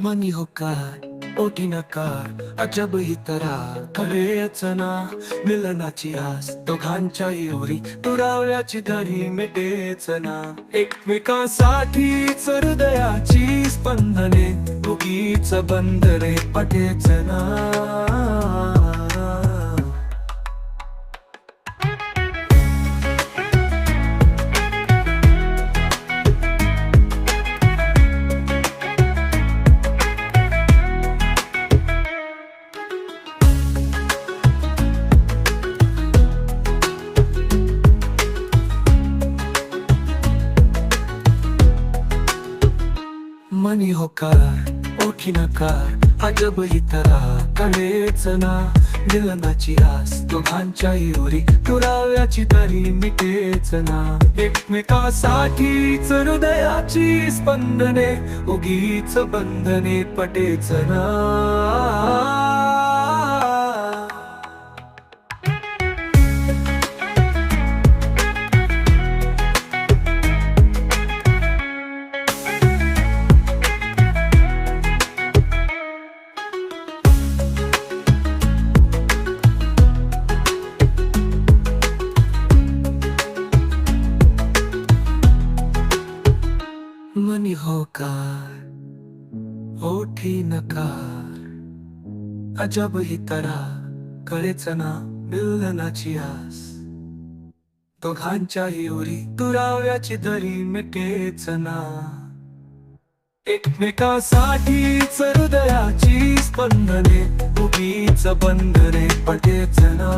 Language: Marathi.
मनी होकार ओटी नकार अजब ही तरा खरेच ना मिलनाची आस दोघांच्याही ओरी दुरावल्याची दरी मिटेच ना एकमेकांसाठीच हृदयाची स्पंदने दोघीच बंधने पटेच ना मनी होकार ओठी नकार अजब ही तरा कळेच ना मिलनाची आस दोघांच्याही ओरी दुराव्याची तरी मिटेच ना एकमेकांसाठीच हृदयाची स्पंदने उगीच बंधने पटेच ना मनी होकार ओठी नकार अजब ही तरा कळेच ना मिलनाची आस दोघांच्याही ओरी दुराव्याची दरी मिटेच ना एकमेकांसाठीच हृदयाची स्पंदने उगीच बंधने पटेच ना